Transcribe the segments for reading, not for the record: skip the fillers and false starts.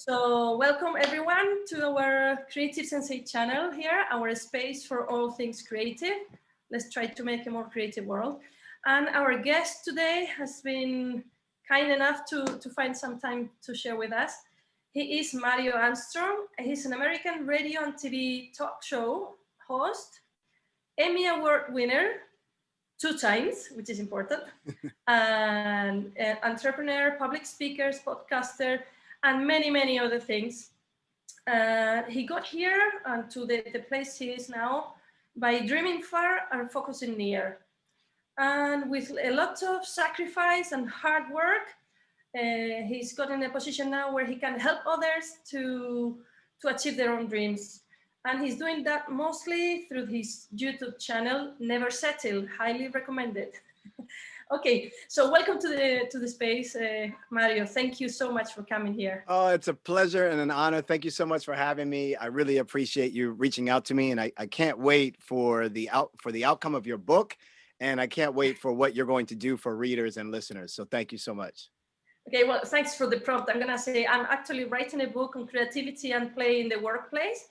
So welcome everyone to our Creative Sensei channel here, our space for all things creative. Let's try to make a more creative world. And our guest today has been kind enough to find some time to share with us. He is Mario Armstrong. He's an American radio and TV talk show host, Emmy Award winner 2 times, which is important, and entrepreneur, public speaker, podcaster, and many, many other things. He got here to the place he is now by dreaming far and focusing near. And with a lot of sacrifice and hard work, he's got in a position now where he can help others to achieve their own dreams. And he's doing that mostly through his YouTube channel, Never Settle, highly recommended. Okay, so welcome to the space, Mario. Thank you so much for coming here. Oh, it's a pleasure and an honor. Thank you so much for having me. I really appreciate you reaching out to me, and I can't wait for the outcome of your book, and I can't wait for what you're going to do for readers and listeners. So thank you so much. Okay, well, thanks for the prompt. I'm gonna say I'm actually writing a book on creativity and play in the workplace.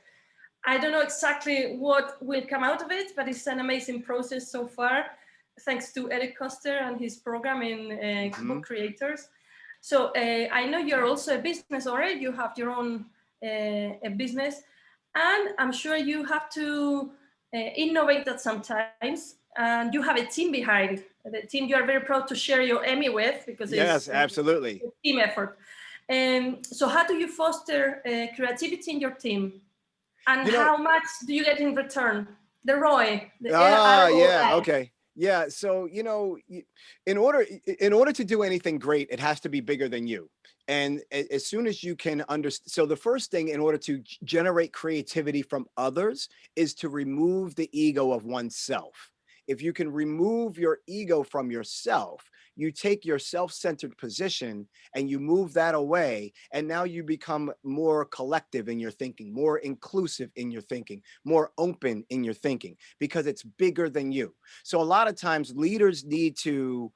I don't know exactly what will come out of it, but it's an amazing process so far, thanks to Eric Koster and his program in Book Creators. So I know you're also a business owner. You have your own a business, and I'm sure you have to innovate that sometimes. And you have a team behind the team. You are very proud to share your Emmy with, because yes, absolutely, a team effort. So how do you foster creativity in your team? And how much do you get in return? The ROI. Yeah, okay. Yeah, so in order to do anything great, it has to be bigger than you. And as soon as you can understand, so the first thing in order to generate creativity from others is to remove the ego of oneself. If you can remove your ego from yourself, you take your self-centered position and you move that away, and now you become more collective in your thinking, more inclusive in your thinking, more open in your thinking, because it's bigger than you. So a lot of times leaders need to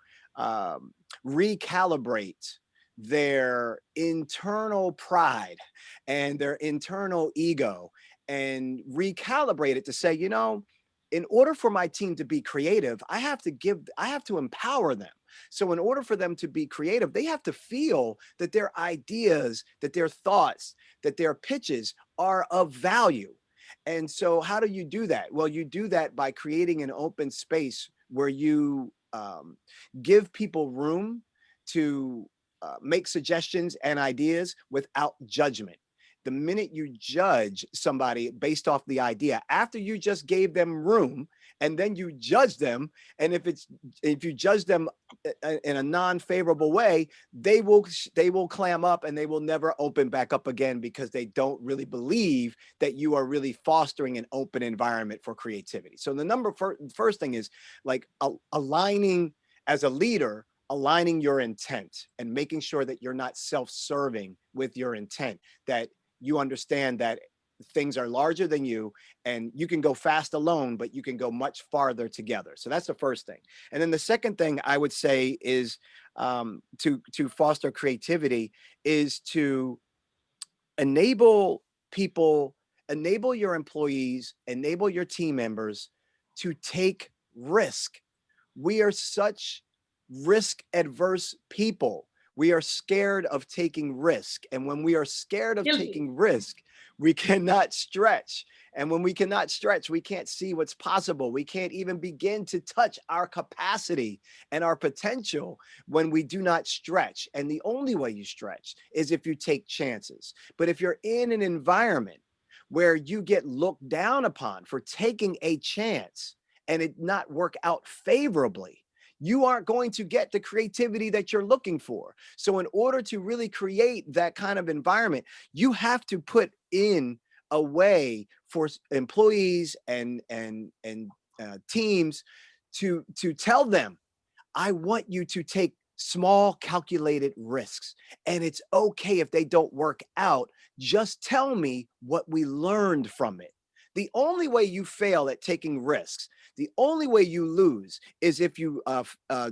recalibrate their internal pride and their internal ego and recalibrate it to say, in order for my team to be creative, I have to empower them. So in order for them to be creative, they have to feel that their ideas, that their thoughts, that their pitches are of value. And so how do you do that? Well, you do that by creating an open space where you give people room to make suggestions and ideas without judgment. The minute you judge somebody based off the idea, after you just gave them room, and then you judge them, and if you judge them in a non-favorable way, they will clam up and they will never open back up again, because they don't really believe that you are really fostering an open environment for creativity. So the first thing is like aligning as a leader, aligning your intent and making sure that you're not self-serving with your intent, that you understand that things are larger than you, and you can go fast alone, but you can go much farther together. So that's the first thing. And then the second thing I would say is to foster creativity is to enable people, enable your employees, enable your team members to take risk. We are such risk adverse people. We are scared of taking risk. And when we are scared of taking risk, we cannot stretch. And when we cannot stretch, we can't see what's possible. We can't even begin to touch our capacity and our potential when we do not stretch. And the only way you stretch is if you take chances. But if you're in an environment where you get looked down upon for taking a chance and it not work out favorably, you aren't going to get the creativity that you're looking for. So in order to really create that kind of environment, you have to put in a way for employees and teams to tell them, I want you to take small calculated risks, and it's okay if they don't work out. Just tell me what we learned from it. The only way you fail at taking risks, the only way you lose, is if you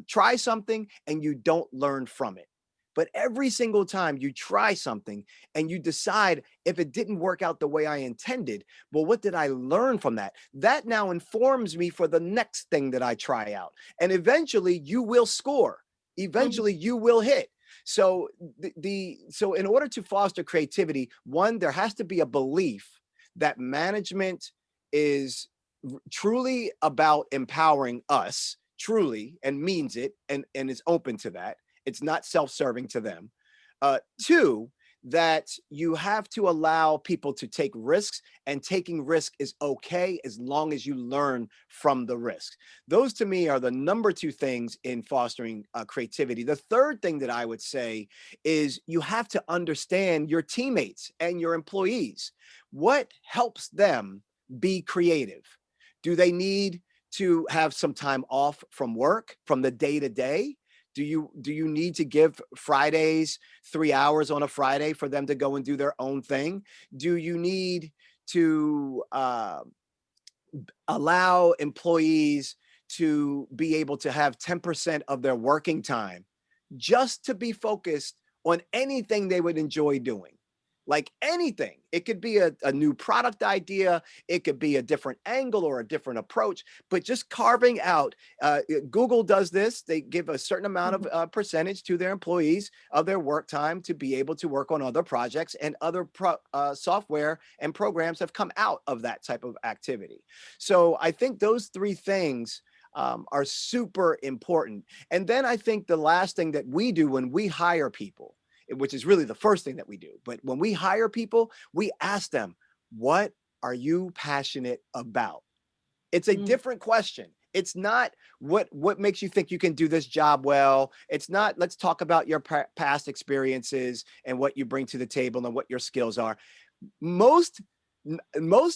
try something and you don't learn from it. But every single time you try something and you decide if it didn't work out the way I intended, well, what did I learn from that? That now informs me for the next thing that I try out. And eventually you will score. Eventually you will hit. So so in order to foster creativity, one, there has to be a belief that management is truly about empowering us, truly, and means it, and is open to that. It's not self-serving to them. Two, that you have to allow people to take risks, and taking risk is okay as long as you learn from the risk. Those to me are the number two things in fostering creativity. The third thing that I would say is you have to understand your teammates and your employees. What helps them be creative? Do they need to have some time off from work, from the day to day? Do you need to give Fridays 3 hours on a Friday for them to go and do their own thing? Do you need to allow employees to be able to have 10% of their working time just to be focused on anything they would enjoy doing? Like anything. It could be a new product idea. It could be a different angle or a different approach, but just carving out, Google does this. They give a certain amount of percentage to their employees of their work time to be able to work on other projects, and other software and programs have come out of that type of activity. So I think those three things are super important. And then I think the last thing that we do when we hire people, which is really the first thing that we do. But when we hire people, we ask them, what are you passionate about? It's a different question. It's not what makes you think you can do this job well. It's not, let's talk about your past experiences and what you bring to the table and what your skills are. Most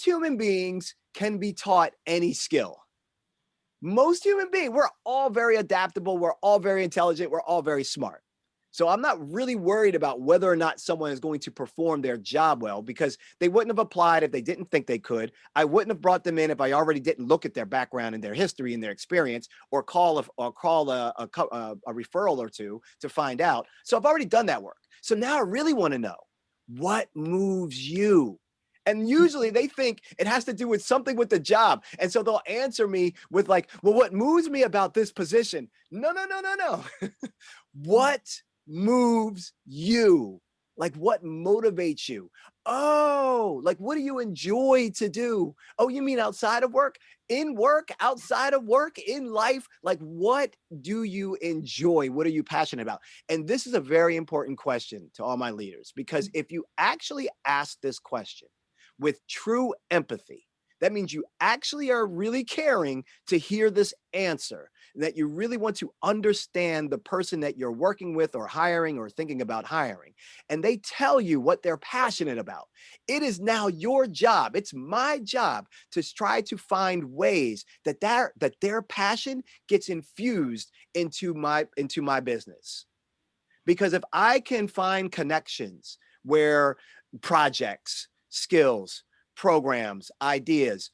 human beings can be taught any skill. Most human beings, we're all very adaptable. We're all very intelligent. We're all very smart. So I'm not really worried about whether or not someone is going to perform their job well, because they wouldn't have applied if they didn't think they could. I wouldn't have brought them in if I already didn't look at their background and their history and their experience, or call a referral or two to find out. So I've already done that work. So now I really want to know, what moves you? And usually they think it has to do with something with the job. And so they'll answer me with like, well, what moves me about this position? No. What moves you? Like, what motivates you? Oh, like, what do you enjoy to do? Oh, you mean outside of work? In work, outside of work, in life? Like, what do you enjoy? What are you passionate about? And this is a very important question to all my leaders, because if you actually ask this question with true empathy, that means you actually are really caring to hear this answer, and that you really want to understand the person that you're working with or hiring or thinking about hiring. And they tell you what they're passionate about. It is now your job. It's my job to try to find ways that their passion gets infused into my business. Because if I can find connections where projects, skills, programs, ideas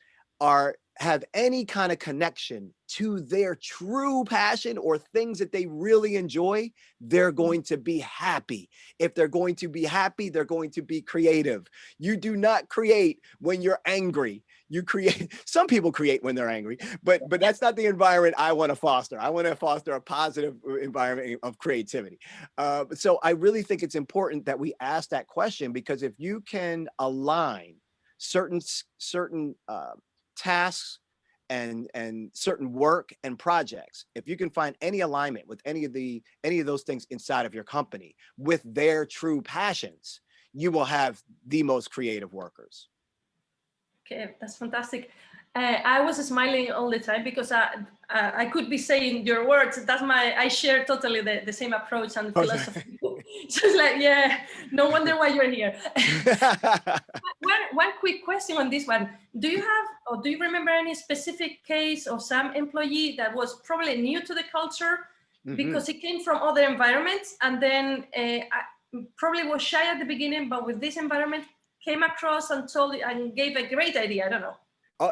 have any kind of connection to their true passion or things that they really enjoy, they're going to be happy. If they're going to be happy, they're going to be creative. You do not create when you're angry. You create, some people create when they're angry, but that's not the environment I want to foster. I want to foster a positive environment of creativity. So I really think it's important that we ask that question, because if you can align certain tasks and certain work and projects, if you can find any alignment with any of those things inside of your company with their true passions, you will have the most creative workers. Okay, that's fantastic. I was smiling all the time because I could be saying your words. I share totally the same approach and philosophy. So it's like, yeah, no wonder why you're here. One quick question on this one. Do you remember any specific case of some employee that was probably new to the culture because he came from other environments, and then probably was shy at the beginning, but with this environment came across and told and gave a great idea? I don't know.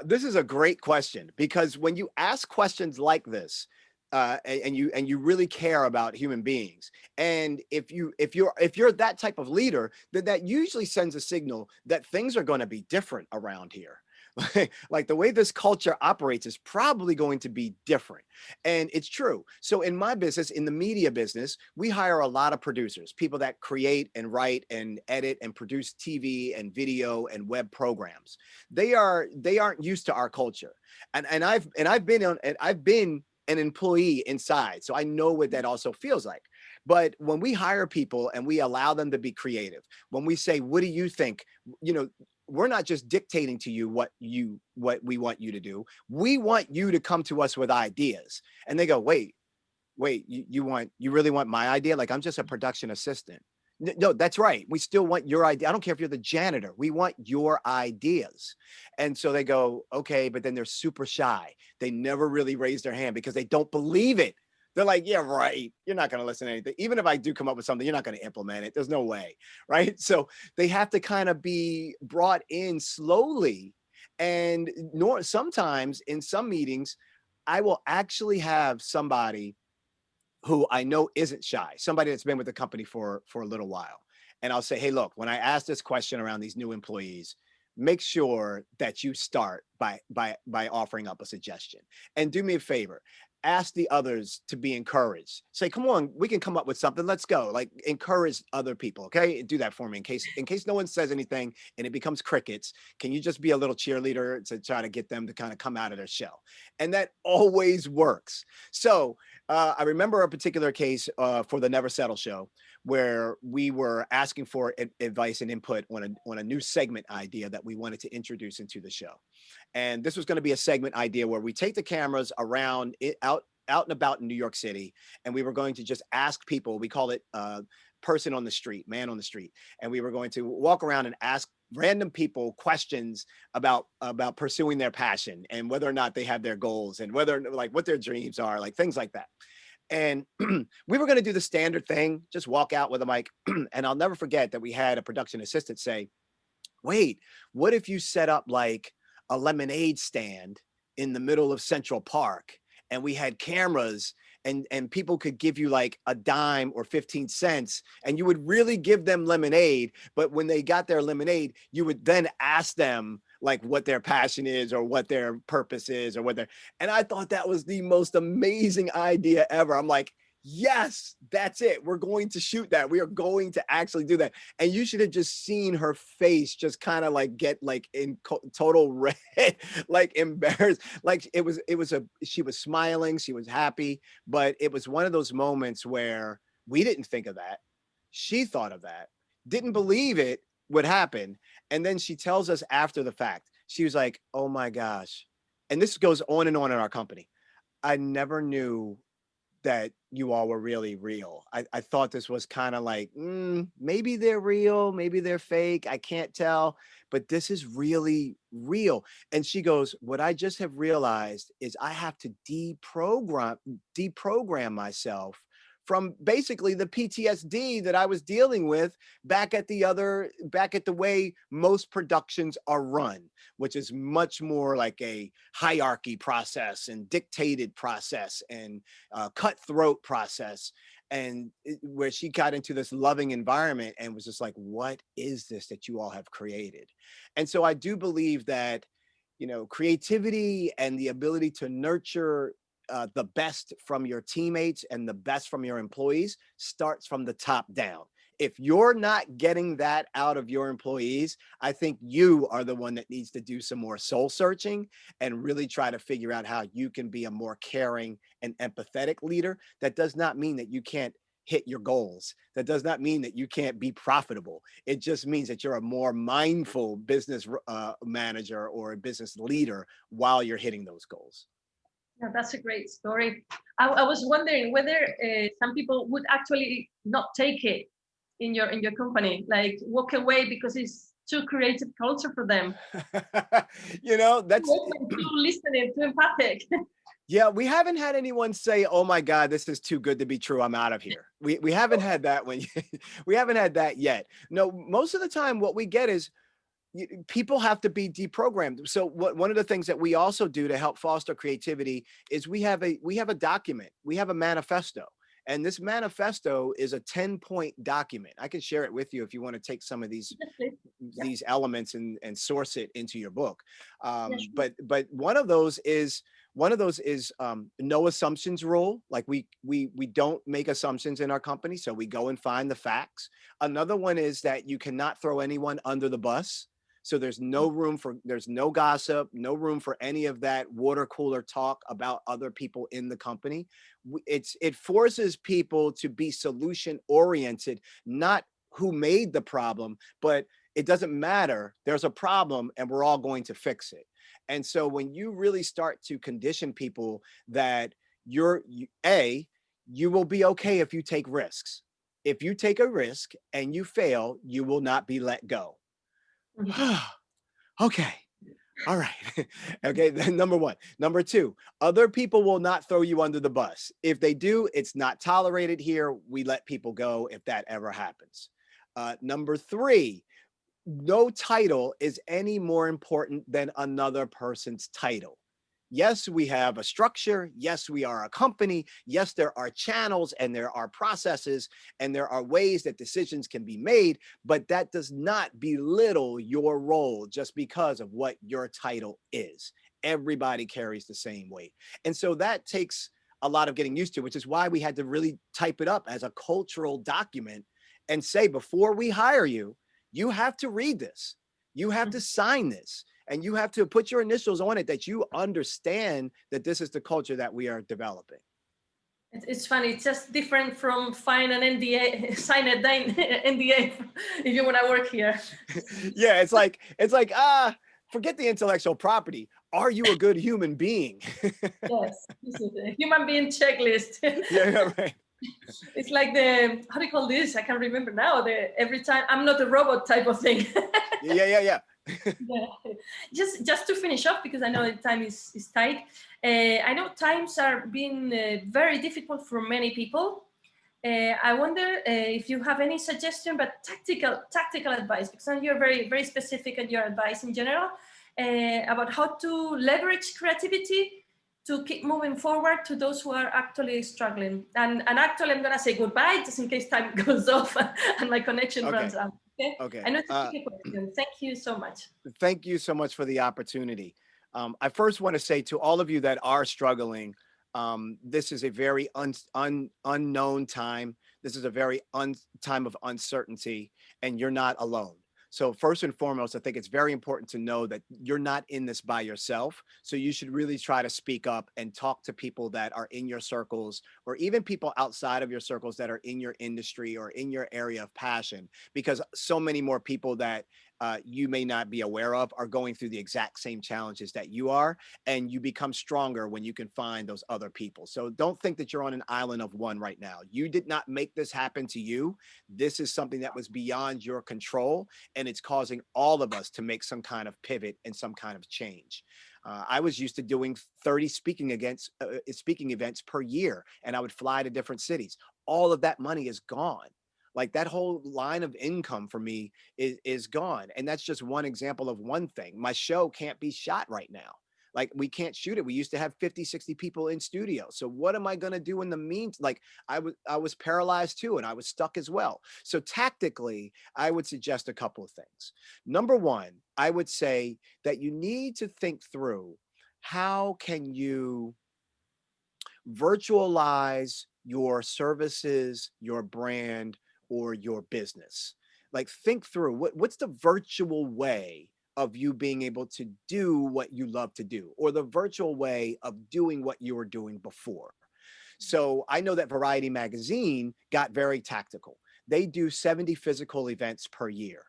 This is a great question, because when you ask questions like this, and you really care about human beings. And if you're that type of leader, then that usually sends a signal that things are going to be different around here. Like the way this culture operates is probably going to be different. And it's true. So in my business, in the media business, we hire a lot of producers, people that create and write and edit and produce TV and video and web programs. They aren't used to our culture. And I've been an employee inside. So I know what that also feels like. But when we hire people and we allow them to be creative, when we say, what do you think? You know, we're not just dictating to you what we want you to do. We want you to come to us with ideas. And they go, wait, you really want my idea? Like, I'm just a production assistant. No, that's right. We still want your idea. I don't care if you're the janitor. We want your ideas. And so they go, okay, but then they're super shy. They never really raise their hand because they don't believe it. They're like, yeah, right. You're not going to listen to anything. Even if I do come up with something, you're not going to implement it. There's no way. Right. So they have to kind of be brought in slowly. And nor sometimes in some meetings, I will actually have somebody who I know isn't shy, somebody that's been with the company for a little while. And I'll say, hey, look, when I ask this question around these new employees, make sure that you start by offering up a suggestion. And do me a favor, ask the others to be encouraged. Say, come on, we can come up with something. Let's go. Like, encourage other people. Okay. Do that for me in case no one says anything and it becomes crickets. Can you just be a little cheerleader to try to get them to kind of come out of their shell? And that always works. So I remember a particular case for the Never Settle show where we were asking for advice and input on a new segment idea that we wanted to introduce into the show. And this was going to be a segment idea where we take the cameras around it out and about in New York City. And we were going to just ask people, we call it person on the street, man on the street. And we were going to walk around and ask random people questions about pursuing their passion and whether or not they have their goals and whether, like, what their dreams are, like things like that. And we were going to do the standard thing, just walk out with a mic. And I'll never forget that we had a production assistant say, wait, what if you set up like a lemonade stand in the middle of Central Park and we had cameras and people could give you like a dime or 15 cents and you would really give them lemonade. But when they got their lemonade, you would then ask them like what their passion is or what their purpose is or and I thought that was the most amazing idea ever. I'm like, yes, that's it. We're going to shoot that. We are going to actually do that. And you should have just seen her face just kind of like get like in total red, like embarrassed. Like she was smiling, she was happy, but it was one of those moments where we didn't think of that. She thought of that, didn't believe it would happen. And then she tells us after the fact, she was like, oh my gosh. And this goes on in our company. I never knew that you all were really real. I thought this was kind of like, maybe they're real, maybe they're fake. I can't tell, but this is really real. And she goes, what I just have realized is I have to deprogram myself from basically the PTSD that I was dealing with back at the way most productions are run, which is much more like a hierarchy process and dictated process and cutthroat process. And where she got into this loving environment and was just like, what is this that you all have created? And so I do believe that, creativity and the ability to nurture the best from your teammates and the best from your employees starts from the top down. If you're not getting that out of your employees, I think you are the one that needs to do some more soul searching and really try to figure out how you can be a more caring and empathetic leader. That does not mean that you can't hit your goals. That does not mean that you can't be profitable. It just means that you're a more mindful business manager or a business leader while you're hitting those goals. Yeah, that's a great story. I was wondering whether some people would actually not take it in your company, like walk away because it's too creative culture for them. That's too listening, too empathic. Yeah, we haven't had anyone say, "Oh my God, this is too good to be true. I'm out of here." We haven't had that we haven't had that yet. No, most of the time, what we get is people have to be deprogrammed. So one of the things that we also do to help foster creativity is we have a document, we have a manifesto. And this manifesto is a 10-point document. I can share it with you if you want to take some of Yeah. these elements and source it into your book. Yeah, sure. But one of those is no assumptions rule. Like we don't make assumptions in our company, so we go and find the facts. Another one is that you cannot throw anyone under the bus. So there's no gossip, no room for any of that water cooler talk about other people in the company. It forces people to be solution oriented, not who made the problem, but it doesn't matter. There's a problem and we're all going to fix it. And so when you really start to condition people that you will be okay if you take risks. If you take a risk and you fail, you will not be let go. Mhm. Okay. All right. Okay. Then number one. Number two, other people will not throw you under the bus. If they do, it's not tolerated here. We let people go if that ever happens. Number three, no title is any more important than another person's title. Yes, we have a structure. Yes, we are a company. Yes, there are channels and there are processes and there are ways that decisions can be made, but that does not belittle your role just because of what your title is. Everybody carries the same weight. And so that takes a lot of getting used to, which is why we had to really type it up as a cultural document and say, before we hire you, you have to read this. You have to sign this and you have to put your initials on it that you understand that this is the culture that we are developing. It's funny. It's just different from sign an NDA, sign a NDA if you want to work here. Yeah, it's like forget the intellectual property. Are you a good human being? Yes, this is a human being checklist. Yeah, right. It's like the, how do you call this? I can't remember now. The every time I'm not a robot type of thing. Yeah. Yeah. Just to finish off, because I know the time is tight. I know times are being very difficult for many people. I wonder if you have any suggestion, but tactical advice, because you're very specific in your advice in general about how to leverage creativity to keep moving forward to those who are actually struggling. And actually, I'm gonna say goodbye just in case time goes off and my connection runs Okay. out. Okay. Okay. I know it's a tricky question. Thank you so much. Thank you so much for the opportunity. I first want to say to all of you that are struggling, this is a very unknown time. This is a very time of uncertainty, and you're not alone. So first and foremost, I think it's very important to know that you're not in this by yourself. So you should really try to speak up and talk to people that are in your circles, or even people outside of your circles that are in your industry or in your area of passion, because so many more people that you may not be aware of are going through the exact same challenges that you are, and you become stronger when you can find those other people. So don't think that you're on an island of one right now. You did not make this happen to you. This is something that was beyond your control, and it's causing all of us to make some kind of pivot and some kind of change. I was used to doing 30 speaking events per year, and I would fly to different cities. All of that money is gone. Like that whole line of income for me is gone. And that's just one example of one thing. My show can't be shot right now. Like we can't shoot it. We used to have 50, 60 people in studio. So what am I going to do in the meantime? Like I was paralyzed too, and I was stuck as well. So tactically, I would suggest a couple of things. Number one, I would say that you need to think through how can you virtualize your services, your brand, or your business. Like think through what's the virtual way of you being able to do what you love to do, or the virtual way of doing what you were doing before. So I know that Variety Magazine got very tactical. They do 70 physical events per year,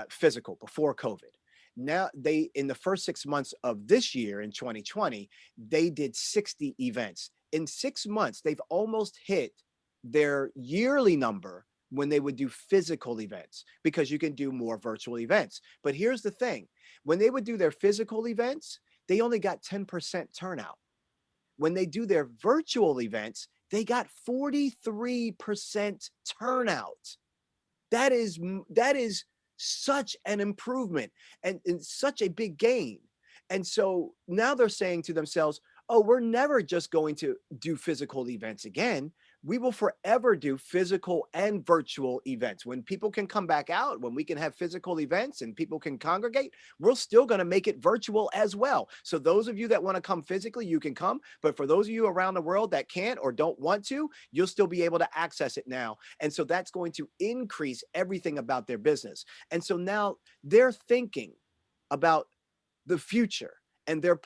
physical before COVID. Now they, in the first 6 months of this year in 2020, they did 60 events. In 6 months, they've almost hit their yearly number when they would do physical events, because you can do more virtual events. But here's the thing, when they would do their physical events, they only got 10% turnout. When they do their virtual events, they got 43% turnout. That is such an improvement and such a big gain. And so now they're saying to themselves, oh, we're never just going to do physical events again. We will forever do physical and virtual events. When people can come back out, when we can have physical events and people can congregate, we're still going to make it virtual as well. So those of you that want to come physically, you can come. But for those of you around the world that can't or don't want to, you'll still be able to access it now. And so that's going to increase everything about their business. And so now they're thinking about the future, and they're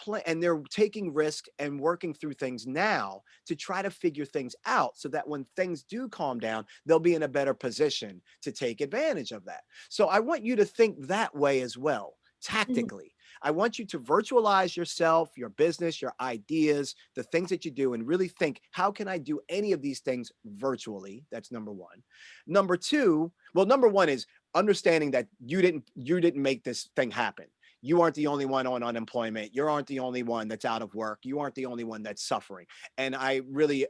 taking risk and working through things now to try to figure things out so that when things do calm down, they'll be in a better position to take advantage of that. So I want you to think that way as well, tactically. I want you to virtualize yourself, your business, your ideas, the things that you do, and really think, how can I do any of these things virtually? That's number one. Number two, well, number one is understanding that you didn't make this thing happen. You aren't the only one on unemployment. You aren't the only one that's out of work. You aren't the only one that's suffering. And I really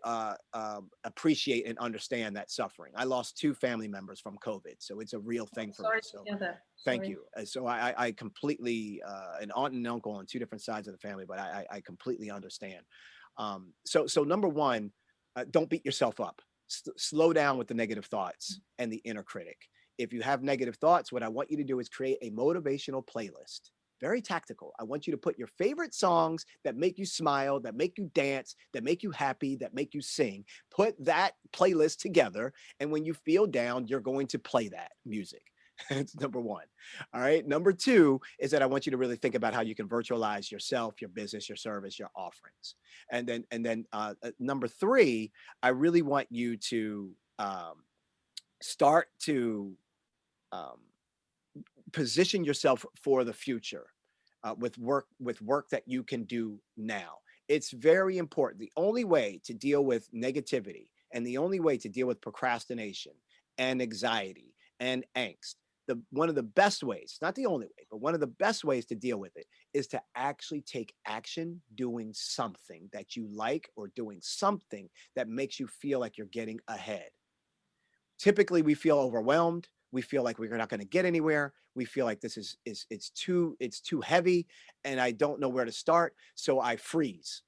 appreciate and understand that suffering. I lost 2 family members from COVID, so it's a real thing for me. So thank you. So I completely, an aunt and uncle on 2 different sides of the family, but I completely understand. So number one, don't beat yourself up. Slow down with the negative thoughts and the inner critic. If you have negative thoughts, what I want you to do is create a motivational playlist. Very tactical. I want you to put your favorite songs that make you smile, that make you dance, that make you happy, that make you sing. Put that playlist together. And when you feel down, you're going to play that music. That's number one. All right. Number two is that I want you to really think about how you can virtualize yourself, your business, your service, your offerings. And then number three, I really want you to start to position yourself for the future with work that you can do now. It's very important. The only way to deal with negativity and the only way to deal with procrastination and anxiety and angst, one of the best ways, not the only way, but one of the best ways to deal with it is to actually take action doing something that you like or doing something that makes you feel like you're getting ahead. Typically, we feel overwhelmed. We feel like we're not going to get anywhere. We feel like this is it's too heavy and I don't know where to start. So I freeze.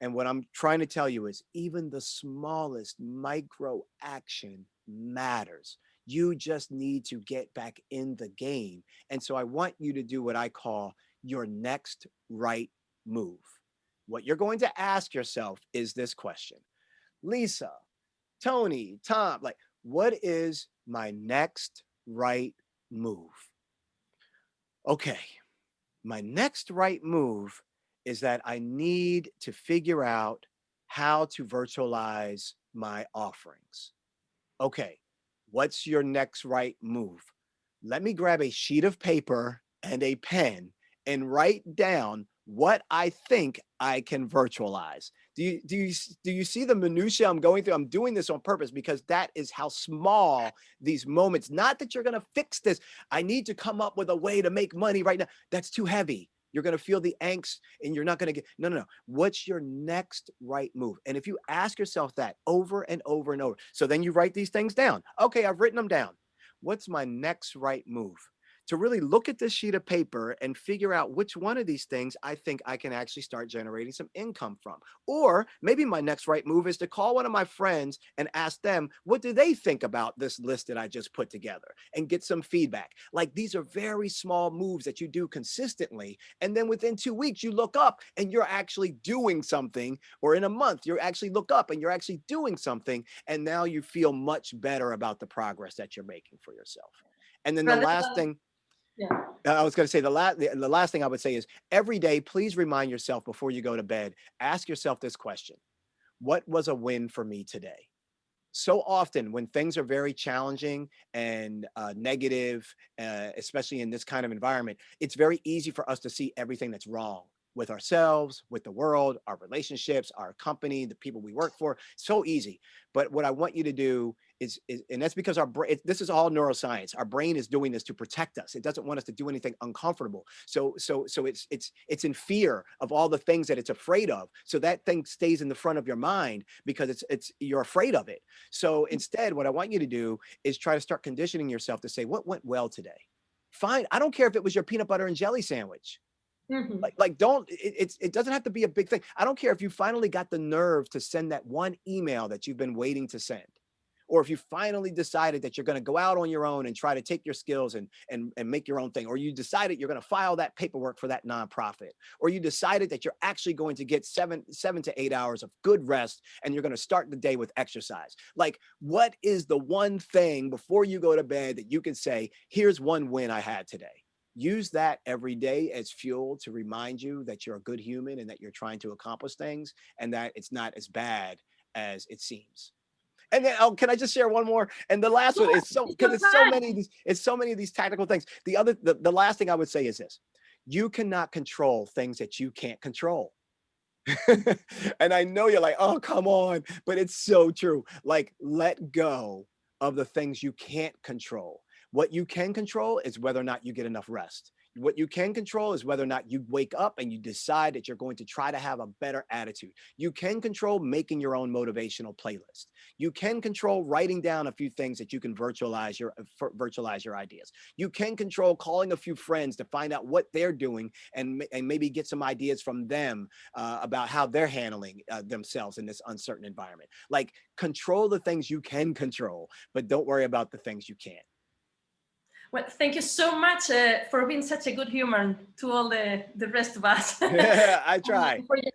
And what I'm trying to tell you is even the smallest micro action matters. You just need to get back in the game. And so I want you to do what I call your next right move. What you're going to ask yourself is this question: Lisa, Tony, Tom, like, what is my next right move? Okay, my next right move is that I need to figure out how to virtualize my offerings. Okay, what's your next right move? Let me grab a sheet of paper and a pen and write down what I think I can virtualize. Do you see the minutia I'm going through? I'm doing this on purpose because that is how small these moments, not that you're going to fix this. I need to come up with a way to make money right now. That's too heavy. You're going to feel the angst and you're not going to get, no. What's your next right move? And if you ask yourself that over and over and over, so then you write these things down. Okay, I've written them down. What's my next right move? To really look at this sheet of paper and figure out which one of these things I think I can actually start generating some income from. Or maybe my next right move is to call one of my friends and ask them, what do they think about this list that I just put together, and get some feedback. Like, these are very small moves that you do consistently. And then within 2 weeks, you look up and you're actually doing something, or in a month, you actually look up and you're actually doing something. And now you feel much better about the progress that you're making for yourself. And then the last thing, I was going to say, the last thing I would say is every day, please remind yourself before you go to bed, ask yourself this question: what was a win for me today? So often when things are very challenging and negative, especially in this kind of environment, it's very easy for us to see everything that's wrong with ourselves, with the world, our relationships, our company, the people we work for. So easy. But what I want you to do is and that's because our brain, this is all neuroscience. Our brain is doing this to protect us. It doesn't want us to do anything uncomfortable. So it's in fear of all the things that it's afraid of. So that thing stays in the front of your mind because you're afraid of it. So instead, what I want you to do is try to start conditioning yourself to say, what went well today? Fine. I don't care if it was your peanut butter and jelly sandwich. Mhm. Don't, it doesn't have to be a big thing. I don't care if you finally got the nerve to send that one email that you've been waiting to send, or if you finally decided that you're going to go out on your own and try to take your skills and make your own thing, or you decided you're going to file that paperwork for that nonprofit, or you decided that you're actually going to get 7 to 8 hours of good rest and you're going to start the day with exercise. Like, what is the one thing before you go to bed that you can say, here's one win I had today? Use that every day as fuel to remind you that you're a good human and that you're trying to accomplish things and that it's not as bad as it seems. And then, oh, can I just share one more? And the last one is because it's so many of these, tactical things. The last thing I would say is this: you cannot control things that you can't control. And I know you're like, oh, come on, but it's so true. Like, let go of the things you can't control. What you can control is whether or not you get enough rest. What you can control is whether or not you wake up and you decide that you're going to try to have a better attitude. You can control making your own motivational playlist. You can control writing down a few things that you can virtualize your ideas. You can control calling a few friends to find out what they're doing and maybe get some ideas from them about how they're handling themselves in this uncertain environment. Like, control the things you can control, but don't worry about the things you can't. Well, thank you so much for being such a good human to all the rest of us. I try. For your